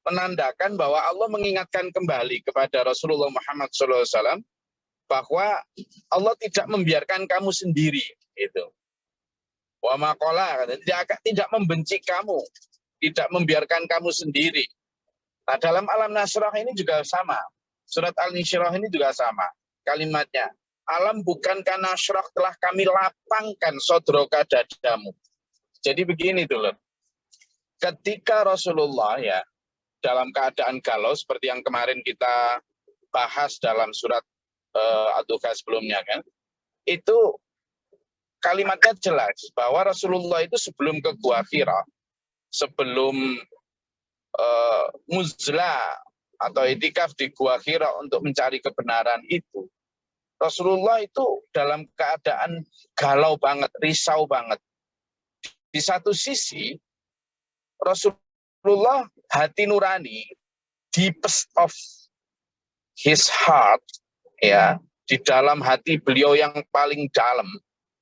menandakan bahwa Allah mengingatkan kembali kepada Rasulullah Muhammad SAW bahwa Allah tidak membiarkan kamu sendiri. Itu. Wa maqala, tidak membenci kamu, tidak membiarkan kamu sendiri. Nah, dalam Alam Nasrah ini juga sama. Surat Al-Insyirah ini juga sama. Kalimatnya, alam bukankah nasrah telah kami lapangkan sodroka dadamu. Jadi begini dulu. Ketika Rasulullah ya dalam keadaan galau seperti yang kemarin kita bahas dalam surat Ad-Duha sebelumnya kan, itu kalimatnya jelas bahwa Rasulullah itu sebelum ke Gua Hira, sebelum muzlah atau itikaf di Gua Hira untuk mencari kebenaran itu, Rasulullah itu dalam keadaan galau banget, risau banget. Di satu sisi, Rasulullah hati nurani, deepest of his heart, ya, di dalam hati beliau yang paling dalam,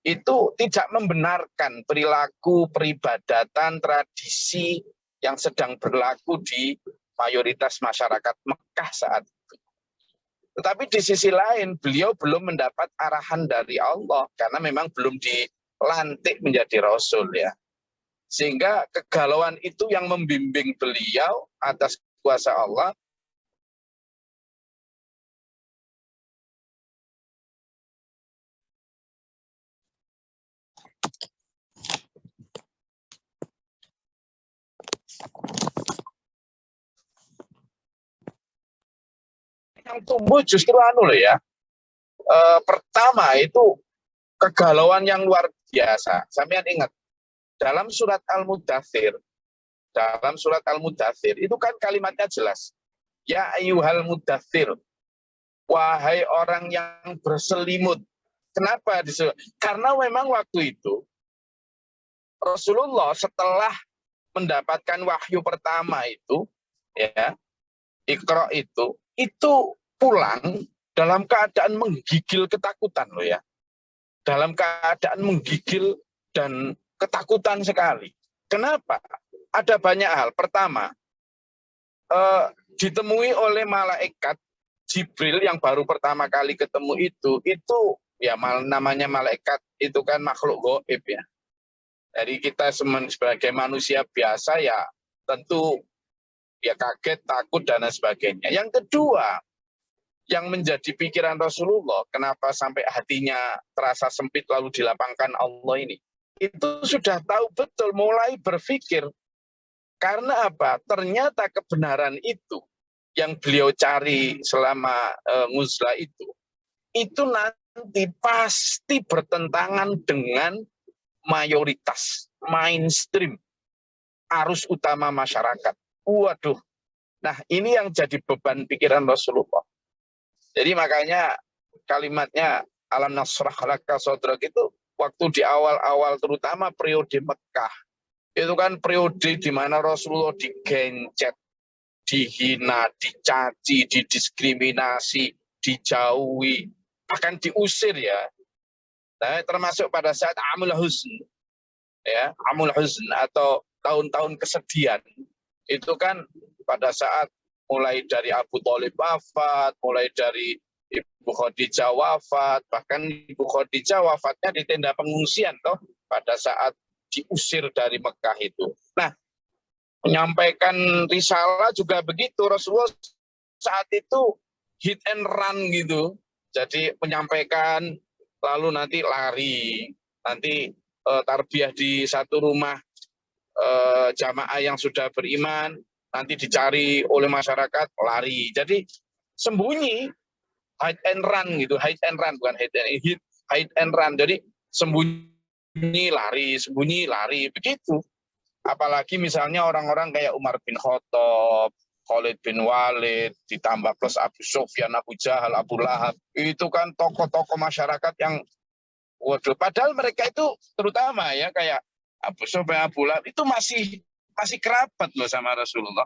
itu tidak membenarkan perilaku, peribadatan, tradisi yang sedang berlaku di mayoritas masyarakat Mekah saat itu. Tetapi di sisi lain, beliau belum mendapat arahan dari Allah, karena memang belum dilantik menjadi Rasul ya. Sehingga kegalauan itu yang membimbing beliau atas kuasa Allah. Yang tumbuh justru loh ya. Pertama itu kegalauan yang luar biasa. Sampean ingat, dalam surat Al-Mudaththir, itu kan kalimatnya jelas. Ya ayyuhal mudaththir, wahai orang yang berselimut. Kenapa disebut? Karena memang waktu itu Rasulullah setelah mendapatkan wahyu pertama itu, ya, Iqra itu pulang dalam keadaan menggigil ketakutan loh ya. Dalam keadaan menggigil dan ketakutan sekali. Kenapa? Ada banyak hal. Pertama, ditemui oleh malaikat Jibril yang baru pertama kali ketemu itu ya namanya malaikat itu kan makhluk gaib ya. Jadi kita sebagai manusia biasa ya tentu ya kaget, takut dan sebagainya. Yang kedua, yang menjadi pikiran Rasulullah, kenapa sampai hatinya terasa sempit lalu dilapangkan Allah ini, itu sudah tahu betul, mulai berpikir. Karena apa? Ternyata kebenaran itu yang beliau cari selama nguzlah itu nanti pasti bertentangan dengan mayoritas, mainstream, arus utama masyarakat. Waduh, nah ini yang jadi beban pikiran Rasulullah. Jadi makanya kalimatnya alam nasrah laka sodrak itu waktu di awal-awal terutama periode Mekah. Itu kan periode di mana Rasulullah digencet, dihina, dicaci, didiskriminasi, dijauhi, bahkan diusir ya. Nah, termasuk pada saat Amul Huzn, ya, Amul Huzn atau tahun-tahun kesedihan. Itu kan pada saat mulai dari Abu Thalib wafat, mulai dari Ibu Khadijah wafat, bahkan Ibu Khadijah wafatnya di tenda pengungsian toh pada saat diusir dari Mekah itu. Nah, menyampaikan risalah juga begitu. Rasulullah saat itu hit and run gitu. Jadi menyampaikan lalu nanti lari, nanti tarbiyah di satu rumah jamaah yang sudah beriman, nanti dicari oleh masyarakat, lari. Jadi sembunyi, hide and run gitu, hide and run, bukan hide and run. Jadi sembunyi lari, begitu. Apalagi misalnya orang-orang kayak Umar bin Khattab, Khalid bin Walid, ditambah plus Abu Sufyan, Abu Jahal, Abu Lahab, itu kan tokoh-tokoh masyarakat yang, waduh, padahal mereka itu terutama ya kayak Abu Sufyan, Abu Lahab, itu masih kerabat loh sama Rasulullah.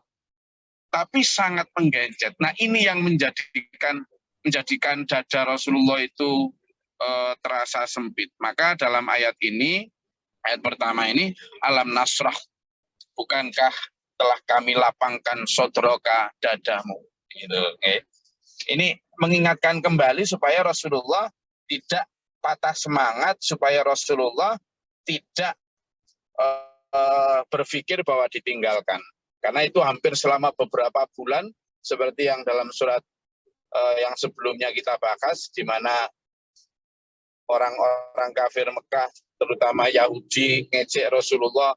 Tapi sangat menggencet. Nah ini yang menjadikan dada Rasulullah itu terasa sempit. Maka dalam ayat ini, ayat pertama ini, alam nasrah, bukankah telah kami lapangkan sodroka, dadamu. Gitu, okay. Ini mengingatkan kembali supaya Rasulullah tidak patah semangat, supaya Rasulullah tidak berpikir bahwa ditinggalkan. Karena itu hampir selama beberapa bulan, seperti yang dalam surat yang sebelumnya kita bahas, di mana orang-orang kafir Mekah, terutama Yahudi, ngecek Rasulullah,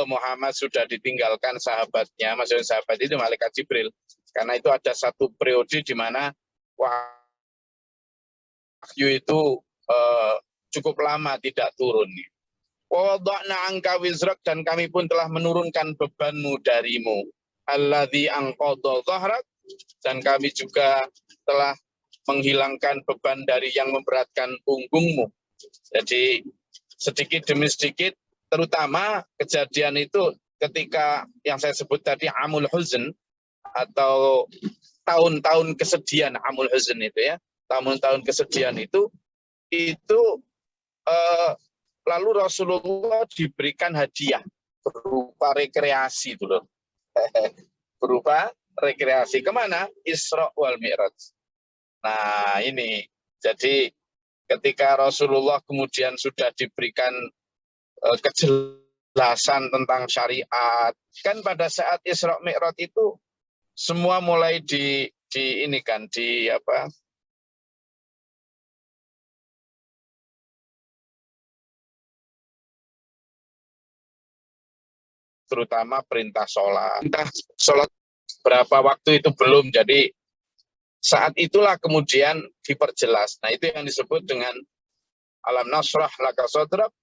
Muhammad sudah ditinggalkan sahabatnya, maksudnya sahabat itu malaikat Jibril. Karena itu ada satu periode di mana wahyu itu cukup lama tidak turun. Wada'na angka wizrak, dan kami pun telah menurunkan bebanmu darimu. Alladzi anqadha dhahrak, dan kami juga telah menghilangkan beban dari yang memberatkan punggungmu. Jadi sedikit demi sedikit, terutama kejadian itu ketika yang saya sebut tadi amul huzn, atau tahun-tahun kesedihan, amul huzn itu ya, tahun-tahun kesedihan itu lalu Rasulullah diberikan hadiah berupa rekreasi dulu. Berupa rekreasi kemana? Isra wal Mi'raj. Nah ini, jadi ketika Rasulullah kemudian sudah diberikan kejelasan tentang syariat, kan pada saat Isra Mi'raj itu semua mulai terutama perintah sholat. Perintah sholat berapa waktu itu belum, jadi saat itulah kemudian diperjelas. Nah itu yang disebut dengan alam nasrah laka sadrak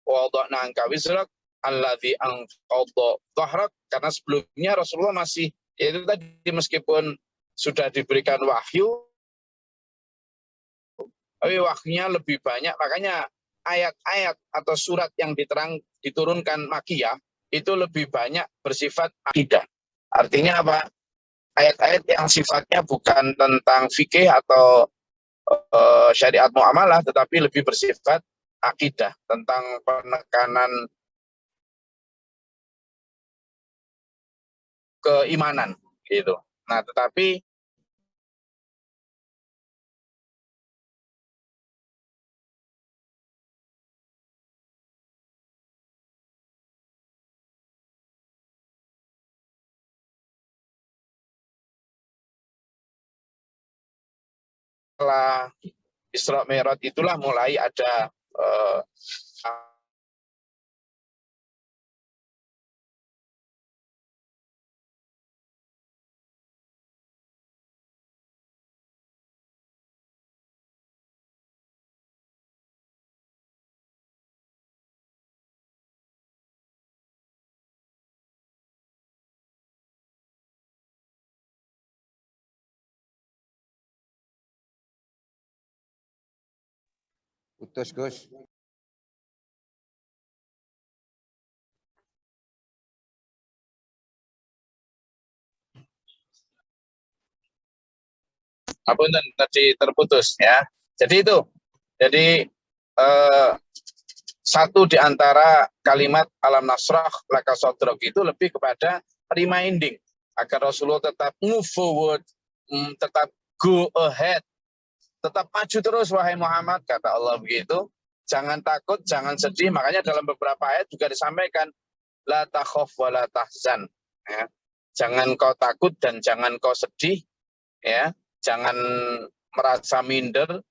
wa wada'na anka wizrak alladzi anqadha dhahrak, karena sebelumnya Rasulullah masih, yaitu tadi, meskipun sudah diberikan wahyu, tapi wahyunya lebih banyak, makanya ayat-ayat atau surat yang diturunkan Makkiyah itu lebih banyak bersifat akidah. Artinya apa? Ayat-ayat yang sifatnya bukan tentang fikih atau syariat muamalah, tetapi lebih bersifat akidah, tentang penekanan keimanan gitu. Nah, tetapi setelah Isra Mi'raj itulah mulai ada Putus, Gus. Apunten tadi terputus ya. Jadi itu, jadi satu di antara kalimat alam nasrah laka sadrak itu lebih kepada reminding agar Rasulullah tetap move forward, tetap go ahead, tetap maju terus wahai Muhammad, kata Allah begitu. Jangan takut, jangan sedih. Makanya dalam beberapa ayat juga disampaikan la takhaf wa la tahzan. Ya. Jangan kau takut dan jangan kau sedih, ya. Jangan merasa minder.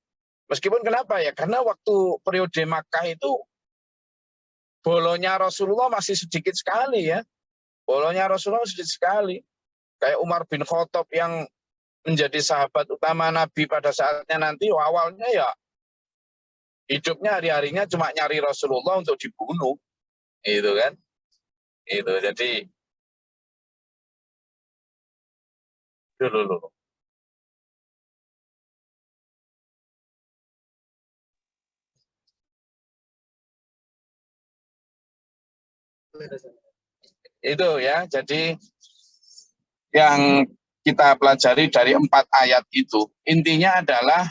Meskipun kenapa ya? Karena waktu periode Makkah itu bolonya Rasulullah masih sedikit sekali ya. Bolonya Rasulullah sedikit sekali. Kayak Umar bin Khattab yang menjadi sahabat utama Nabi pada saatnya nanti, awalnya ya hidupnya hari-harinya cuma nyari Rasulullah untuk dibunuh. Itu kan. Itu jadi dulu. Itu ya, jadi yang kita pelajari dari 4 ayat itu, intinya adalah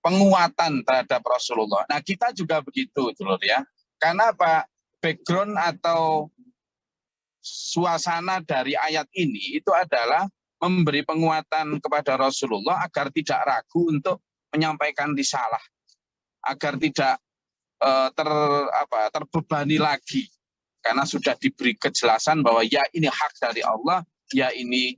penguatan terhadap Rasulullah. Nah kita juga begitu, dulur ya. Karena apa? Background atau suasana dari ayat ini itu adalah memberi penguatan kepada Rasulullah agar tidak ragu untuk menyampaikan risalah, agar tidak terbebani lagi, karena sudah diberi kejelasan bahwa ya ini hak dari Allah, ya ini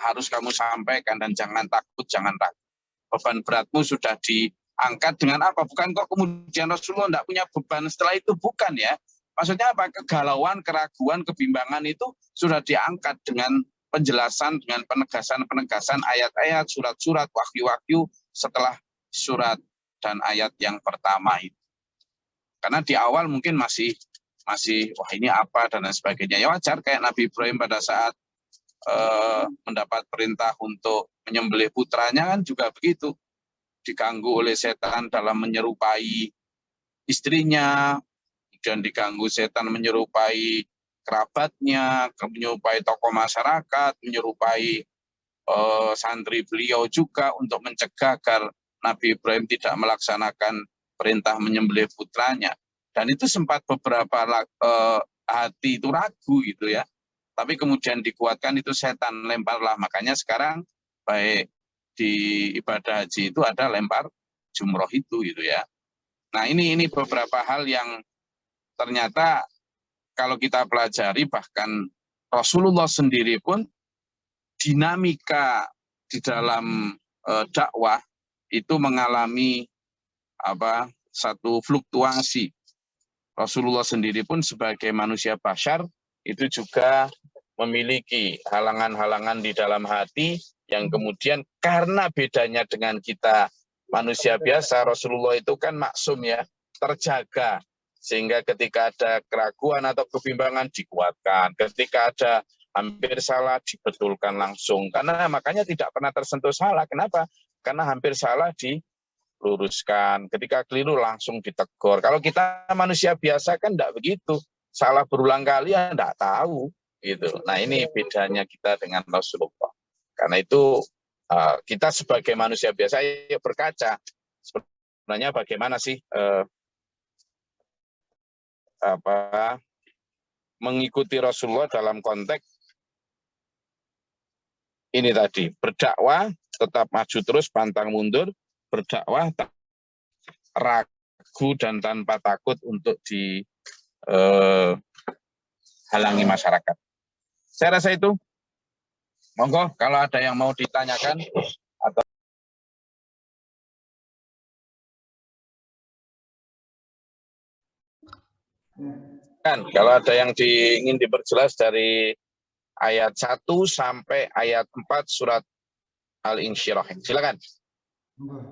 harus kamu sampaikan dan jangan takut, jangan ragu. Beban beratmu sudah diangkat dengan apa? Bukan kok kemudian Rasulullah tidak punya beban setelah itu, bukan ya. Maksudnya apa? Kegalauan, keraguan, kebimbangan itu sudah diangkat dengan penjelasan, dengan penegasan ayat-ayat, surat-surat, wahyu-wahyu setelah surat dan ayat yang pertama itu. Karena di awal mungkin masih wah ini apa dan lain sebagainya. Ya wajar, kayak Nabi Ibrahim pada saat mendapat perintah untuk menyembelih putranya kan juga begitu. Diganggu oleh setan dalam menyerupai istrinya, kemudian diganggu setan menyerupai kerabatnya, menyerupai tokoh masyarakat, menyerupai santri beliau juga untuk mencegah agar Nabi Ibrahim tidak melaksanakan perintah menyembelih putranya. Dan itu sempat beberapa hati itu ragu gitu ya. Tapi kemudian dikuatkan, itu setan, lemparlah. Makanya sekarang baik di ibadah haji itu ada lempar jumroh itu gitu ya. Nah ini beberapa hal yang ternyata kalau kita pelajari, bahkan Rasulullah sendiri pun dinamika di dalam dakwah itu mengalami satu fluktuasi. Rasulullah sendiri pun sebagai manusia bashar itu juga memiliki halangan-halangan di dalam hati yang kemudian karena bedanya dengan kita manusia biasa, Rasulullah itu kan maksum ya, terjaga. Sehingga ketika ada keraguan atau kebimbangan dikuatkan, ketika ada hampir salah dibetulkan langsung. Karena makanya tidak pernah tersentuh salah. Kenapa? Karena hampir salah diluruskan. Ketika keliru langsung ditegur. Kalau kita manusia biasa kan tidak begitu. Salah berulang kali ya tidak tahu. Gitu. Nah ini bedanya kita dengan Rasulullah. Karena itu kita sebagai manusia biasa ya berkaca. Sebenarnya bagaimana sih mengikuti Rasulullah dalam konteks ini tadi, berdakwah tetap maju terus, pantang mundur, berdakwah ragu dan tanpa takut untuk dihalangi masyarakat. Saya rasa itu. Monggo kalau ada yang mau ditanyakan atau kan kalau ada yang ingin diperjelas dari ayat 1 sampai ayat 4 surat Al-Insyirah. Silakan.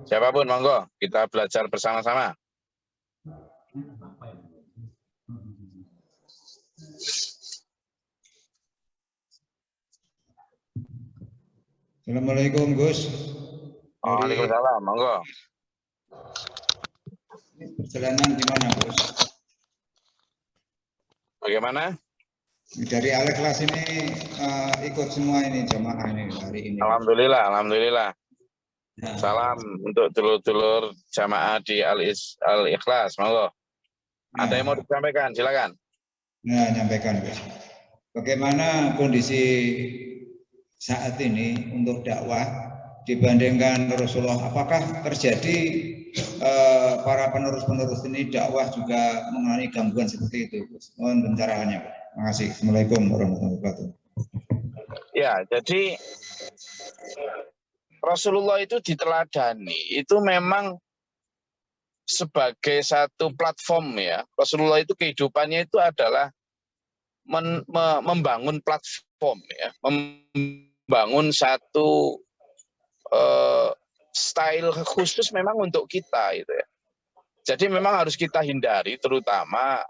Siapapun monggo, kita belajar bersama-sama. Assalamualaikum Gus. Waalaikumsalam, monggo. Perjalanan gimana Gus? Bagaimana? Dari Al-Ikhlas ini ikut semua ini jamaah ini hari ini. Alhamdulillah, alhamdulillah. Nah, Salam untuk dulur-dulur jamaah di Al-Ikhlas, monggo. Ada yang mau disampaikan, silakan. Nah, nyampaikan Gus. Bagaimana kondisi saat ini untuk dakwah dibandingkan Rasulullah? Apakah terjadi para penerus-penerus ini dakwah juga mengalami gangguan seperti itu? Mohon pencerahannya, Pak. Terima kasih. Assalamualaikum warahmatullahi wabarakatuh. Ya, jadi Rasulullah itu diteladani, itu memang sebagai satu platform ya. Rasulullah itu kehidupannya itu adalah membangun platform ya, membangun satu style khusus memang untuk kita itu ya. Jadi memang harus kita hindari, terutama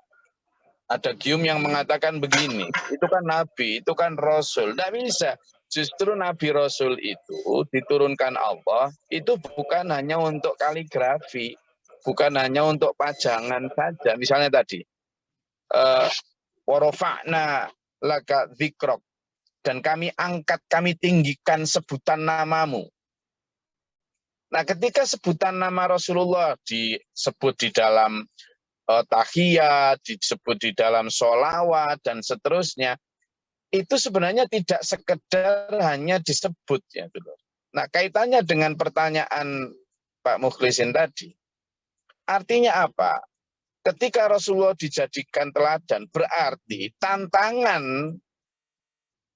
ada gium yang mengatakan begini, itu kan Nabi, itu kan Rasul. Tidak bisa. Justru Nabi Rasul itu diturunkan Allah, itu bukan hanya untuk kaligrafi, bukan hanya untuk pajangan saja. Misalnya tadi, warofa'na laka dzikrok, dan kami angkat, kami tinggikan sebutan namamu. Nah, ketika sebutan nama Rasulullah disebut di dalam tahiyat, disebut di dalam sholawat, dan seterusnya, itu sebenarnya tidak sekedar hanya disebut ya dulu. Nah, kaitannya dengan pertanyaan Pak Mukhlisin tadi, artinya apa? Ketika Rasulullah dijadikan teladan, berarti tantangan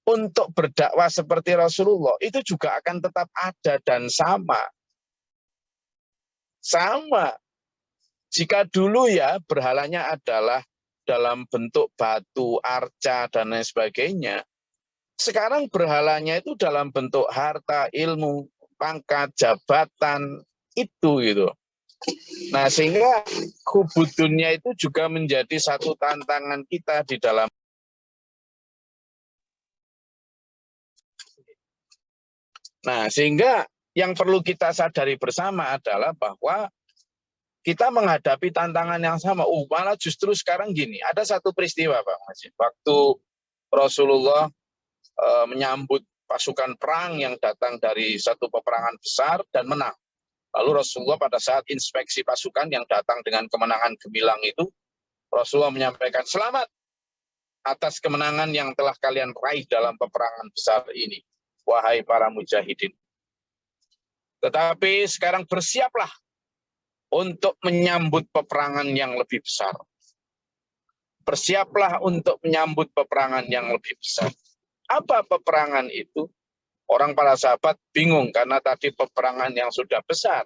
untuk berdakwah seperti Rasulullah itu juga akan tetap ada dan sama. Sama. Jika dulu ya berhalanya adalah dalam bentuk batu, arca, dan lain sebagainya, sekarang berhalanya itu dalam bentuk harta, ilmu, pangkat, jabatan, itu gitu. Nah, sehingga hubudunnya itu juga menjadi satu tantangan kita di dalam. Nah, sehingga yang perlu kita sadari bersama adalah bahwa kita menghadapi tantangan yang sama. Malah justru sekarang gini, ada satu peristiwa Pak Masih. Waktu Rasulullah menyambut pasukan perang yang datang dari satu peperangan besar dan menang. Lalu Rasulullah pada saat inspeksi pasukan yang datang dengan kemenangan gemilang itu, Rasulullah menyampaikan, selamat atas kemenangan yang telah kalian raih dalam peperangan besar ini, wahai para mujahidin. Tetapi sekarang bersiaplah untuk menyambut peperangan yang lebih besar. Bersiaplah untuk menyambut peperangan yang lebih besar. Apa peperangan itu? Orang para sahabat bingung karena tadi peperangan yang sudah besar.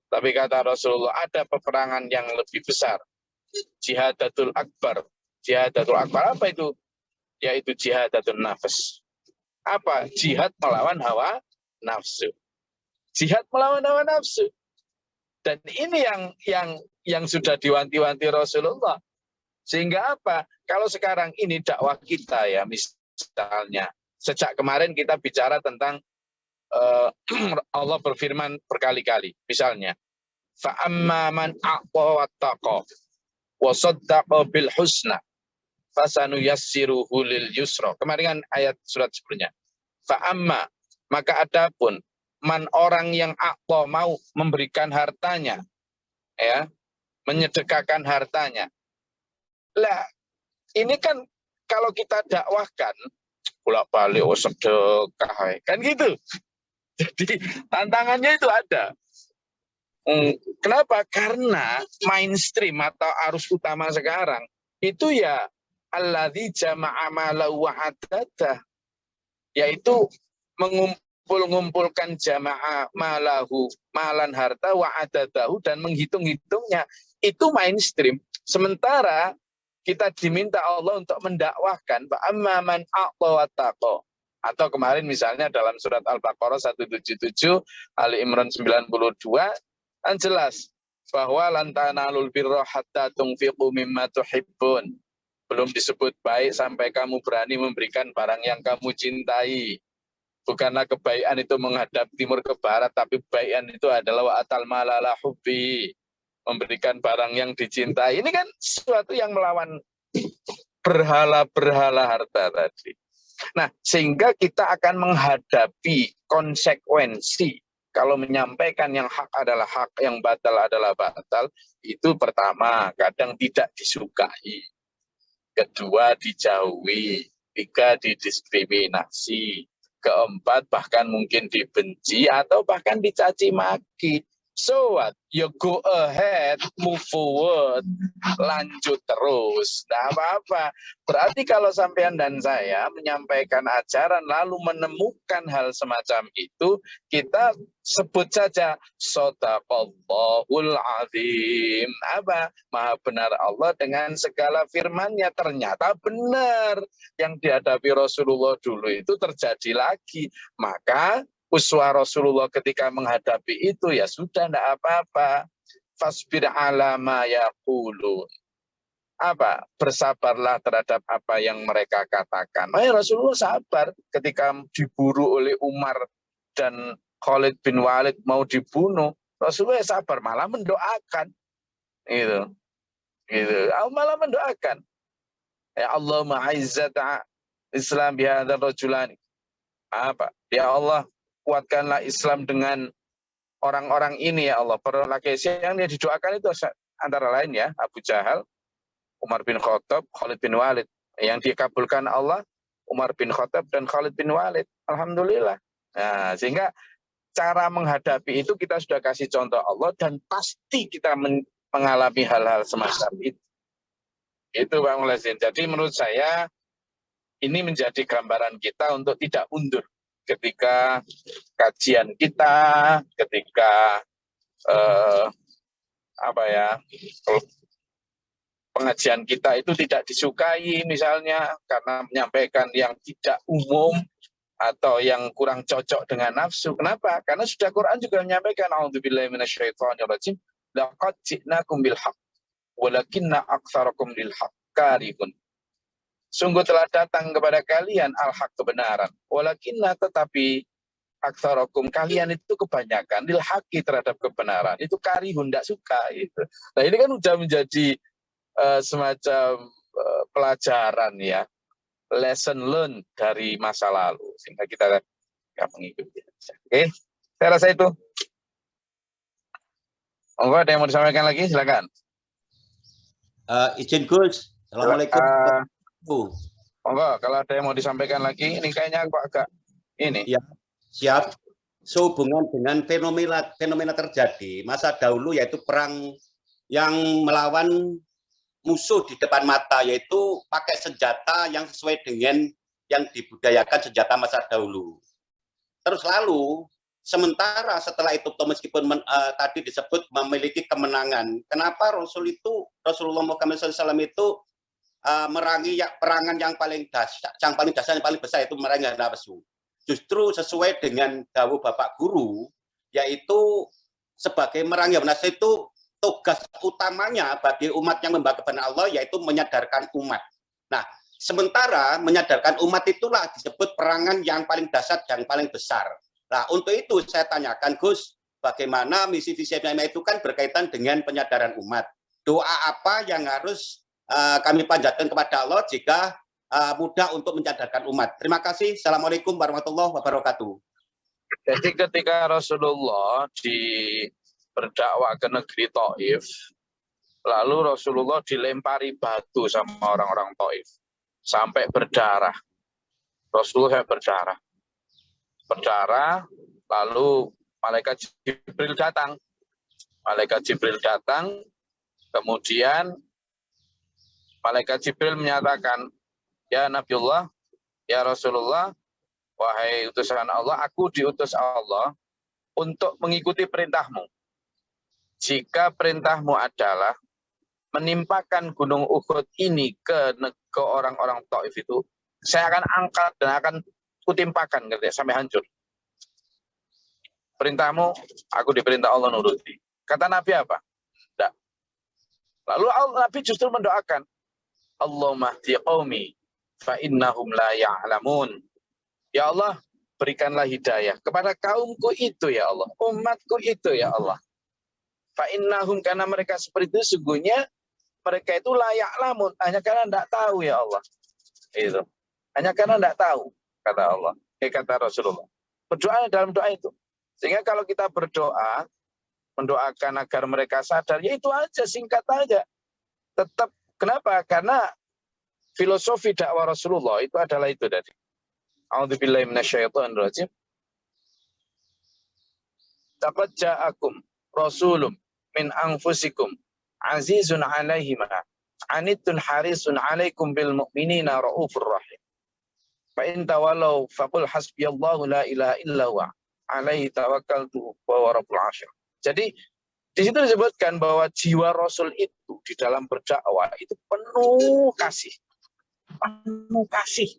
Tapi kata Rasulullah, ada peperangan yang lebih besar. Jihadatul Akbar. Jihadatul Akbar apa itu? Yaitu jihadatul nafas. Apa? Jihad melawan hawa nafsu. Jihad melawan hawa nafsu. Dan ini yang sudah diwanti-wanti Rasulullah. Sehingga apa? Kalau sekarang ini dakwah kita ya, misalnya, sejak kemarin kita bicara tentang Allah berfirman berkali-kali. Misalnya, فَأَمَّا مَنْ أَعْطَى وَاتَّقَى وَصَدَّقَ بِالْحُسْنَى فَسَنُيَسِّرُهُ لِلْيُسْرَى. Kemarin kan ayat surat sebelumnya. فَأَمَّا, maka adapun man orang yang a'ta mau memberikan hartanya, ya, menyedekahkan hartanya. Lah, ini kan kalau kita dakwahkan bolak-balik sedekah kan gitu. Jadi tantangannya itu ada. Kenapa? Karena mainstream atau arus utama sekarang itu ya alladzi jama'a malahu wa adada, yaitu mengumpulkan jamaah malahu, malan harta wa adadahu, dan menghitung-hitungnya. Itu mainstream. Sementara kita diminta Allah untuk mendakwahkan amma man a'ta wattaqa. Atau kemarin misalnya dalam surat Al-Baqarah 177, Ali Imran 92, kan jelas bahwa lan tanalul birra hatta tunfiqu mimma tuhibbun. Belum disebut baik sampai kamu berani memberikan barang yang kamu cintai. Bukanlah kebaikan itu menghadap timur ke barat, tapi kebaikan itu adalah wa atal malala hubbi, memberikan barang yang dicintai. Ini kan sesuatu yang melawan berhala-berhala harta tadi. Nah, sehingga kita akan menghadapi konsekuensi kalau menyampaikan yang hak adalah hak, yang batal adalah batal. Itu pertama, kadang tidak disukai. Kedua, dijauhi. Tiga, didiskriminasi. Keempat, bahkan mungkin dibenci atau bahkan dicaci maki. So what? You go ahead, move forward, lanjut terus. Nah, apa-apa. Berarti kalau sampean dan saya menyampaikan ajaran lalu menemukan hal semacam itu, kita sebut saja Shadaqallahul Azim. Apa? Maha benar Allah dengan segala firman-Nya. Ternyata benar yang dihadapi Rasulullah dulu itu terjadi lagi. Maka uswah Rasulullah ketika menghadapi itu ya sudah, tidak apa-apa. Fasbir ala ma yaqulun. Apa? Bersabarlah terhadap apa yang mereka katakan. Rasulullah sabar ketika diburu oleh Umar dan Khalid bin Walid mau dibunuh. Rasulullah sabar, malah mendoakan. Gitu. Malah mendoakan. Ya Allah ma'izzat Islam bihadzal rajulani. Apa? Ya Allah, kuatkanlah Islam dengan orang-orang ini ya Allah. Para laki yang dia didoakan itu antara lain ya Abu Jahal, Umar bin Khattab, Khalid bin Walid. Yang dikabulkan Allah Umar bin Khattab dan Khalid bin Walid. Alhamdulillah. Nah, sehingga cara menghadapi itu kita sudah kasih contoh Allah dan pasti kita mengalami hal-hal semacam itu. Itu Bang Mulasin. Jadi menurut saya ini menjadi gambaran kita untuk tidak mundur ketika kajian kita, ketika pengajian kita itu tidak disukai misalnya karena menyampaikan yang tidak umum atau yang kurang cocok dengan nafsu. Kenapa? Karena sudah Quran juga menyampaikan a'udzubillahi minasyaitonirrajim laqad ji'nakum bil haqq walakinna aktsarakum lil haqq karihun. Sungguh telah datang kepada kalian al-haq kebenaran. Walakinna tetapi aktsarakum kalian itu kebanyakan lil haqqi terhadap kebenaran. Itu karihun, tidak suka gitu. Nah, ini kan sudah menjadi semacam pelajaran ya, lesson learned dari masa lalu sehingga kita nggak mengikuti. Oke, saya rasa itu. Monggo ada yang mau disampaikan lagi, silakan. Izin Gus, assalamualaikum. Monggo kalau ada yang mau disampaikan lagi, ini kayaknya kok agak ini. Ya, siap. Sehubungan dengan fenomena terjadi masa dahulu yaitu perang yang melawan musuh di depan mata, yaitu pakai senjata yang sesuai dengan yang dibudayakan senjata masa dahulu. Terus lalu sementara setelah itu meskipun tadi disebut memiliki kemenangan, kenapa Rasulullah Muhammad SAW itu merangi perangan yang paling dasar, yang paling besar, itu merangi nafsu. Justru sesuai dengan dawuh Bapak Guru, yaitu sebagai merangi nafsu itu tugas utamanya bagi umat yang membanggakan kepada Allah, yaitu menyadarkan umat. Nah, sementara menyadarkan umat itulah disebut perangan yang paling dasar, yang paling besar. Nah, untuk itu saya tanyakan, Gus, bagaimana misi visi itu kan berkaitan dengan penyadaran umat. Doa apa yang harus kami panjatkan kepada Allah jika mudah untuk menyadarkan umat? Terima kasih. Assalamualaikum warahmatullahi wabarakatuh. Jadi ketika Rasulullah berdakwah ke negeri Taif, lalu Rasulullah dilempari batu sama orang-orang Taif sampai berdarah. Rasulullah berdarah, lalu malaikat Jibril datang. Kemudian malaikat Jibril menyatakan, ya Nabiullah, ya Rasulullah, wahai utusan Allah, aku diutus Allah untuk mengikuti perintahmu. Jika perintahmu adalah menimpakan gunung Uhud ini ke orang-orang Taif itu, saya akan angkat dan akan kutimpakan sampai hancur. Perintahmu, aku diperintah Allah nuruti. Kata Nabi apa? Tidak. Lalu Nabi justru mendoakan, Allahumma hdi qaumi fa innahum la ya'lamun. Ya Allah, berikanlah hidayah kepada kaumku itu ya Allah, umatku itu ya Allah. Fa'innahum, karena mereka seperti itu, sesungguhnya mereka itu layak lamun, hanya karena tidak tahu ya Allah. Itu. Hanya karena tidak tahu, kata Allah. Kata Rasulullah. Berdoa dalam doa itu. Sehingga kalau kita berdoa, mendoakan agar mereka sadar, ya itu aja, singkat aja. Tetap, kenapa? Karena filosofi dakwah Rasulullah itu adalah itu tadi. A'udzubillahi minasyaitonirrajim. Laqad ja'akum rasulun min anfusikum azizun 'alaihi ma 'anittum harisun 'alaikum bil mu'minina raufur rahim. Fa in tawallaw faqul hasbiyallahu la ilaha illa huwa 'alaihi tawakkaltu wa huwa rabbul 'arsy. Jadi di situ disebutkan bahwa jiwa Rasul itu di dalam berdakwah itu penuh kasih. Penuh kasih.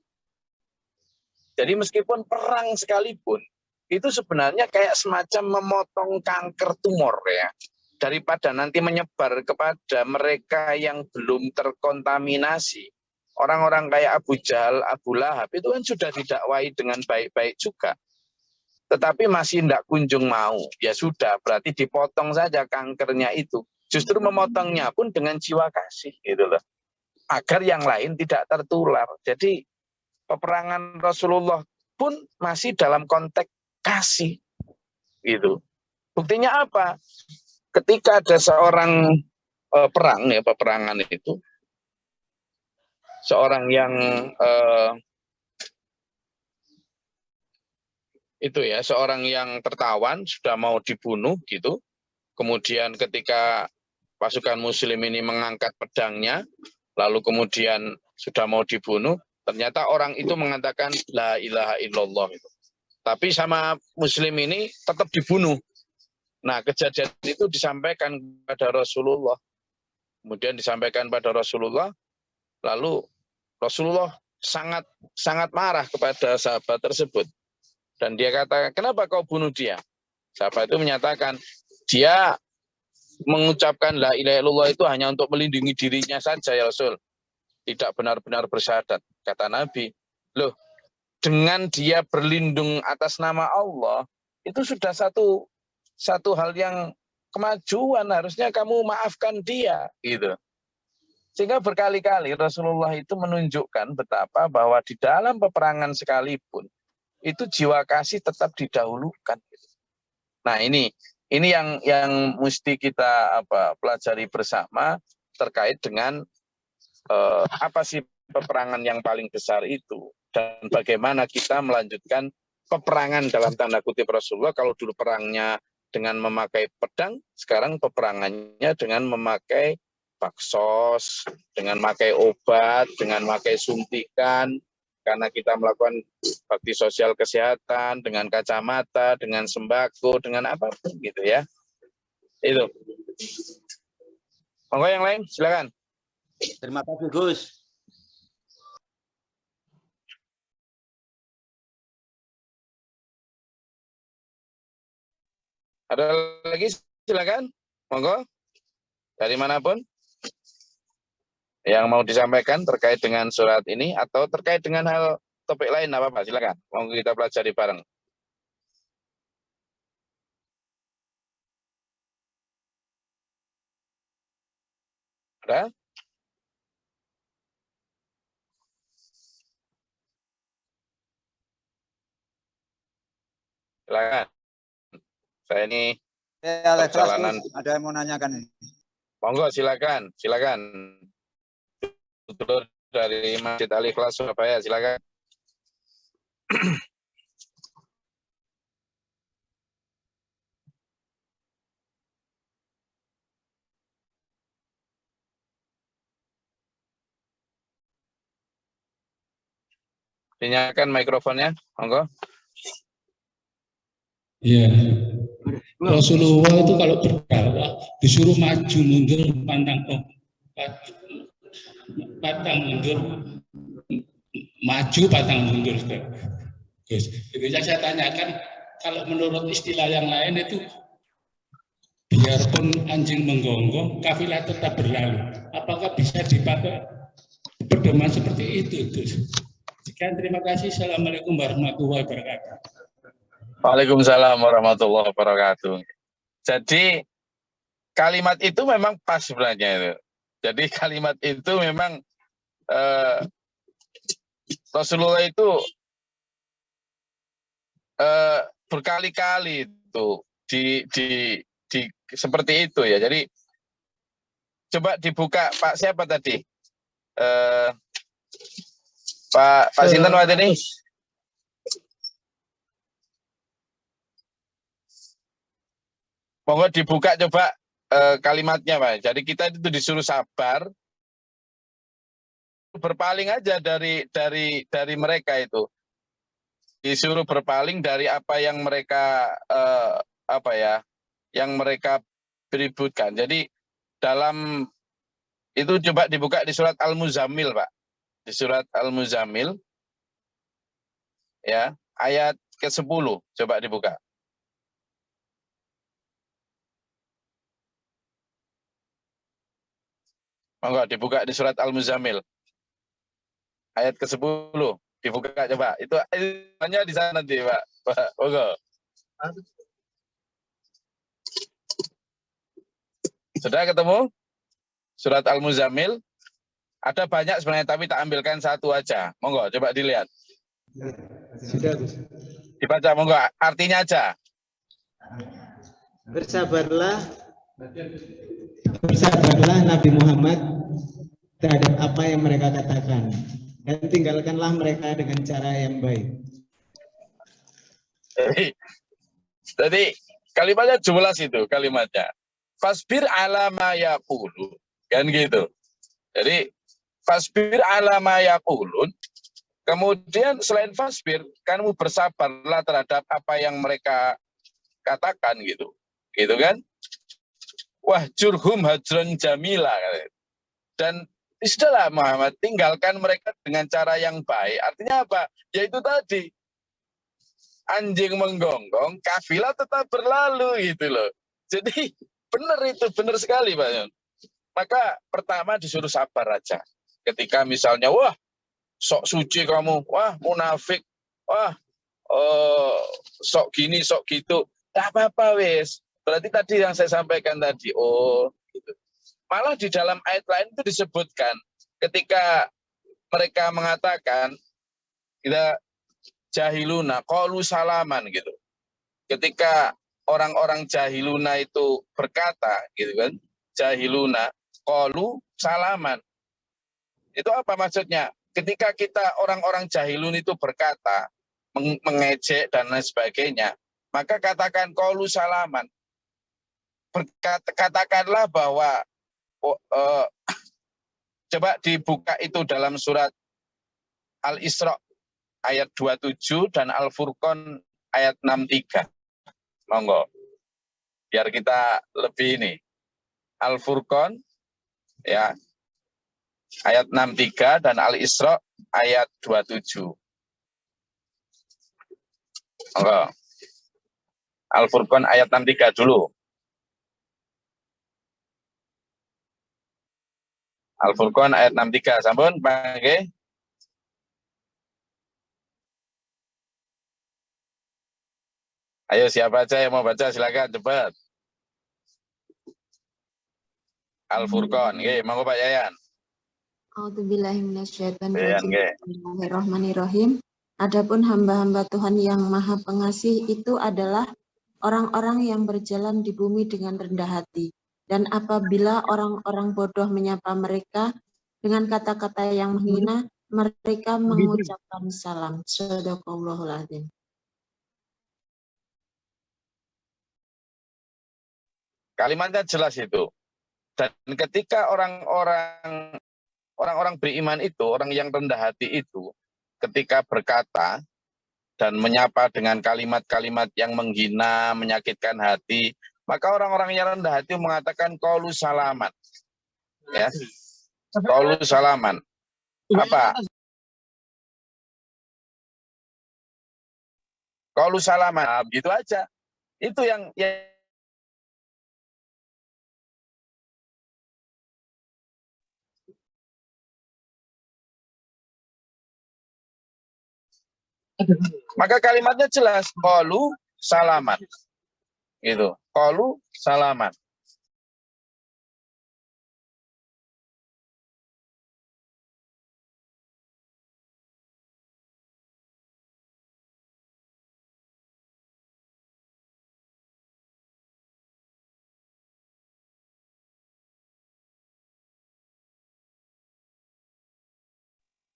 Jadi meskipun perang sekalipun, itu sebenarnya kayak semacam memotong kanker tumor ya. Daripada nanti menyebar kepada mereka yang belum terkontaminasi. Orang-orang kayak Abu Jahal, Abu Lahab, itu kan sudah didakwai dengan baik-baik juga. Tetapi masih tidak kunjung mau. Ya sudah, berarti dipotong saja kankernya itu. Justru memotongnya pun dengan jiwa kasih gitu loh. Agar yang lain tidak tertular. Jadi peperangan Rasulullah pun masih dalam konteks kasih, gitu. Buktinya apa? Ketika ada seorang perang ya, peperangan itu, seorang yang itu ya, seorang yang tertawan sudah mau dibunuh gitu. Kemudian ketika pasukan muslim ini mengangkat pedangnya, lalu kemudian sudah mau dibunuh, ternyata orang itu mengatakan la ilaha illallah itu. Tapi sama muslim ini tetap dibunuh. Nah, kejadian itu disampaikan kepada Rasulullah. Kemudian disampaikan pada Rasulullah, lalu Rasulullah sangat marah kepada sahabat tersebut. Dan dia katakan, kenapa kau bunuh dia? Sahabat itu menyatakan, dia mengucapkan la ilaha illallah itu hanya untuk melindungi dirinya saja ya Rasul. Tidak benar-benar bersyahadat. Kata Nabi, loh, dengan dia berlindung atas nama Allah, itu sudah satu hal yang kemajuan, harusnya kamu maafkan dia gitu. Sehingga berkali-kali Rasulullah itu menunjukkan betapa bahwa di dalam peperangan sekalipun itu jiwa kasih tetap didahulukan. Nah, ini yang mesti kita pelajari bersama terkait dengan apa sih peperangan yang paling besar itu dan bagaimana kita melanjutkan peperangan dalam tanda kutip Rasulullah. Kalau dulu perangnya dengan memakai pedang, sekarang peperangannya dengan memakai baksos, dengan memakai obat, dengan memakai suntikan, karena kita melakukan bakti sosial kesehatan, dengan kacamata, dengan sembako, dengan apapun gitu ya. Itu. Monggo yang lain, silakan. Terima kasih Gus. Ada lagi, silakan. Monggo. Dari manapun yang mau disampaikan terkait dengan surat ini atau terkait dengan hal topik lain apa-apa, silakan. Monggo kita pelajari bareng. Ada? Silakan. Saya ini perjalanan. Ada yang mau nanyakan ini. Monggo silakan. Dulur dari Masjid Al-Ikhlas Surabaya, silakan. Dinyalakan mikrofonnya, monggo. Iya. Rasulullah itu kalau berdakwah disuruh maju mundur pantang mundur, maju pantang mundur. Terus, itu yang saya tanyakan, kalau menurut istilah yang lain itu biarpun anjing menggonggong, kafilah tetap berlalu. Apakah bisa dipakai pedoman seperti itu? Sekian, terima kasih. Assalamualaikum warahmatullahi wabarakatuh. Waalaikumsalam warahmatullahi wabarakatuh. Jadi kalimat itu memang pas sebenarnya itu. Jadi kalimat itu memang Rasulullah itu berkali-kali itu di seperti itu ya. Jadi coba dibuka Pak siapa tadi? Pak Sinten waktu ini. Monggo dibuka coba kalimatnya Pak. Jadi kita itu disuruh sabar, berpaling aja dari mereka itu. Disuruh berpaling dari apa yang mereka yang mereka ributkan. Jadi dalam itu coba dibuka di surat Al-Muzammil Pak. Di surat Al-Muzammil ya, ayat ke-10 coba dibuka. Monggo dibuka di surat Al-Muzammil. Ayat ke-10 dibuka coba. Itu hanya di sana nanti, Pak. Monggo. Sudah ketemu? Surat Al-Muzammil. Ada banyak sebenarnya, tapi tak ambilkan satu aja. Monggo coba dilihat. Sudah, Gus. Dibaca monggo, artinya aja. Bersabarlah Nabi Muhammad terhadap apa yang mereka katakan dan tinggalkanlah mereka dengan cara yang baik. Jadi kalimatnya jelas itu kalimatnya. Fasbir ala ma yaqulun. Kan gitu. Jadi fasbir ala ma yaqulun. Kemudian selain fasbir, kamu bersabarlah terhadap apa yang mereka katakan gitu. Gitu kan? Wah jurhum hajron jamila. Dan sudahlah Muhammad, tinggalkan mereka dengan cara yang baik. Artinya apa? Yaitu tadi, anjing menggonggong, kafilah tetap berlalu gitu loh. Jadi benar itu, benar sekali Pak Yon. Maka pertama disuruh sabar aja. Ketika misalnya, wah sok suci kamu, wah munafik, wah sok gini, sok gitu. Tak apa-apa wes. Berarti tadi yang saya sampaikan tadi, oh gitu. Malah di dalam ayat lain itu disebutkan ketika mereka mengatakan kita jahiluna, qalu salaman gitu. Ketika orang-orang jahiluna itu berkata gitu kan, jahiluna, qalu salaman. Itu apa maksudnya? Ketika kita orang-orang jahilun itu berkata, mengejek dan lain sebagainya, maka katakan qalu salaman. Katakanlah bahwa coba dibuka itu dalam surat Al-Isra ayat 27 dan Al-Furqan ayat 63. Monggo. Biar kita lebih ini. Al-Furqan ya ayat 63 dan Al-Isra ayat 27. Monggo. Al-Furqan ayat 63 dulu. Al-Furqan ayat 63. Sampun, Pak. Ayo siapa aja yang mau baca silakan cepat. Al-Furqan, nggih, monggo Pak Yayan. A'udzubillahi minasyaitonir Yayan, rajim. nggih. Bismillahirrahmanirrahim. Adapun hamba-hamba Tuhan yang Maha Pengasih itu adalah orang-orang yang berjalan di bumi dengan rendah hati. Dan apabila orang-orang bodoh menyapa mereka dengan kata-kata yang menghina, mereka mengucapkan salam. Shadaqallahul adzim. Kalimatnya jelas itu. Dan ketika orang-orang beriman itu, orang yang rendah hati itu, ketika berkata dan menyapa dengan kalimat-kalimat yang menghina, menyakitkan hati, maka orang-orang yang rendah hati mengatakan qaulu salaman. Ya. Qaulu salaman. Apa? Qaulu salaman. Gitu aja. Itu yang maka kalimatnya jelas, qalu salaman. Gitu. Qalu salaman.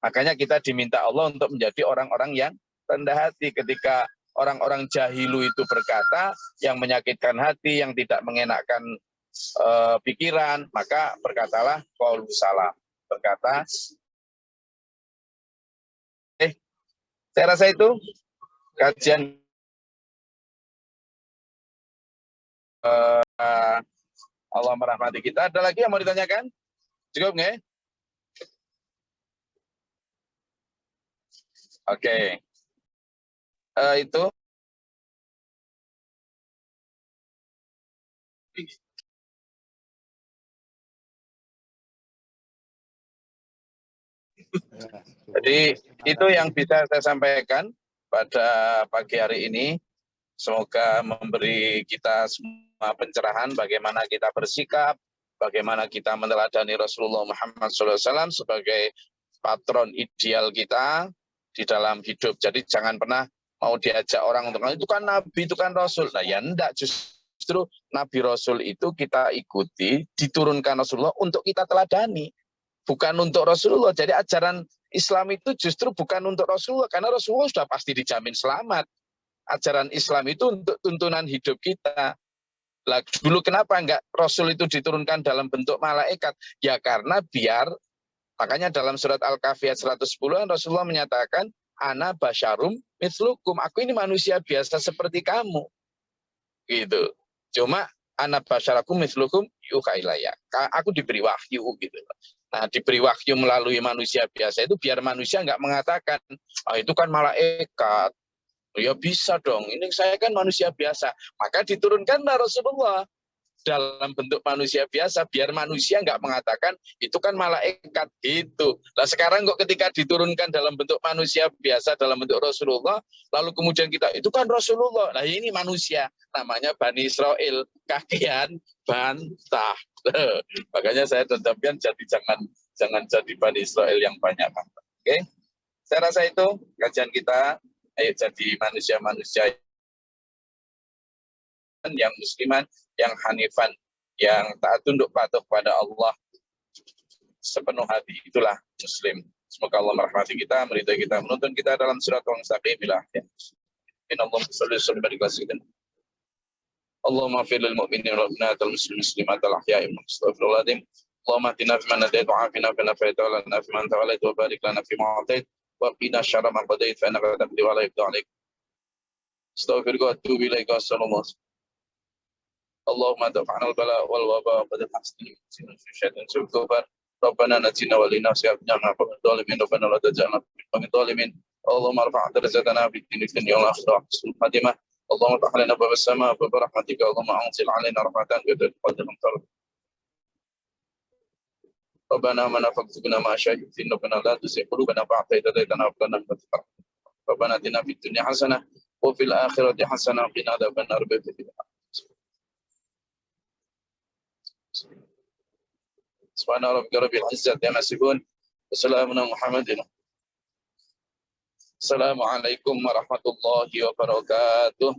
Makanya kita diminta Allah untuk menjadi orang-orang yang rendah hati ketika orang-orang jahilu itu berkata yang menyakitkan hati, yang tidak mengenakkan pikiran, maka berkatalah qaulu salam. Berkata, saya rasa itu kajian Allah merahmati kita. Ada lagi yang mau ditanyakan? Cukup nggak? Oke. Itu jadi itu yang bisa saya sampaikan pada pagi hari ini. Semoga memberi kita semua pencerahan bagaimana kita bersikap, bagaimana kita meneladani Rasulullah Muhammad SAW sebagai patron ideal kita di dalam hidup. Jadi jangan pernah mau diajak orang untuk itu kan Nabi, itu kan Rasul. Nah ya enggak, justru Nabi Rasul itu kita ikuti, diturunkan Rasulullah untuk kita teladani, bukan untuk Rasulullah. Jadi ajaran Islam itu justru bukan untuk Rasulullah, karena Rasulullah sudah pasti dijamin selamat. ajaran Islam itu untuk tuntunan hidup kita. Lah dulu kenapa enggak Rasul itu diturunkan dalam bentuk malaikat? Ya karena biar, makanya dalam surat Al-Kahfi ayat 110 Rasulullah menyatakan, ana basyarum mithlukum, aku ini manusia biasa seperti kamu. Gitu. Cuma ana basyarakum mithlukum yuha ilaya. Aku diberi wahyu gitu. Nah, diberi wahyu melalui manusia biasa itu biar manusia enggak mengatakan, itu kan malaikat. Ya bisa dong, ini saya kan manusia biasa. Maka diturunkanlah Rasulullah dalam bentuk manusia biasa, biar manusia nggak mengatakan, itu kan malaikat, gitu. Nah sekarang kok ketika diturunkan dalam bentuk manusia biasa, dalam bentuk Rasulullah, lalu kemudian kita, itu kan Rasulullah. Nah ini manusia, namanya Bani Israel, kakian bantah. Makanya saya tetapkan jangan jadi Bani Israel yang banyak bantah. Oke, saya rasa itu kajian kita. Ayo jadi manusia-manusia yang musliman, yang hanifan, yang taat tunduk patuh pada Allah sepenuh hati. Itulah muslim. Semoga Allah merahmati kita, meridai kita, menuntun kita dalam siratal mustaqim. Innallahu sholli alaihi Allahumma fil lil mu'minin wal mu'minat wal muslimat al ahya'i minhum astaghfirullahaladzim. Allahumma atina fi man hadait wa afina fi man afait wa lana fi man tawallait wa barik lana fi ma atait. وقنا شر ما قضيت فانك تقضي ولا يقضى عليك استغفرك واتوب اليك واستغفر الله اللهم ادفع عنا البلاء والوباء وقد حسني من شيء سوء ربنا نجنا ولنا سيابنا من الظالمين ربنا لا تجعلنا من الظالمين اللهم ارفع درجتنا في الدين في الدنيا والاخره حسن الخاتمه اللهم افتح لنا باب السماء برحمتك اللهم انزل علينا رحمه قدر المطر ربنا من فاكتبنا مع شاهدين ربنا لا تزغ قلوبنا بعد إذ هديتنا وهب لنا من لدنك رحمة ربنا آتنا في الدنيا حسنة وفي الآخرة حسنة وقنا عذاب النار سبحان ربك رب العزة عما يصفون وسلام على محمد. السلام عليكم ورحمة الله وبركاته.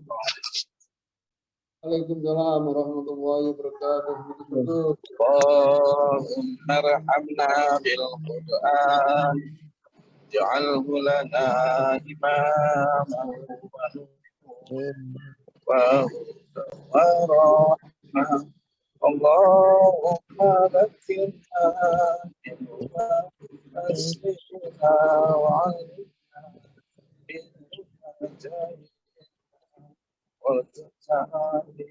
Waalaikumsalam warahmatullahi wabarakatuh. Allahumma arhamna bil Qur'an ja'alhu lana imaman wa rahmah. Allahumma dhakkirna bima nasina wa 'allimna bima jahilna Ya Rabbal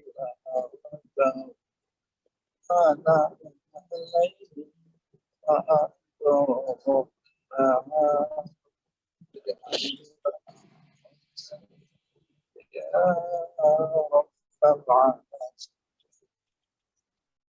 Alamin.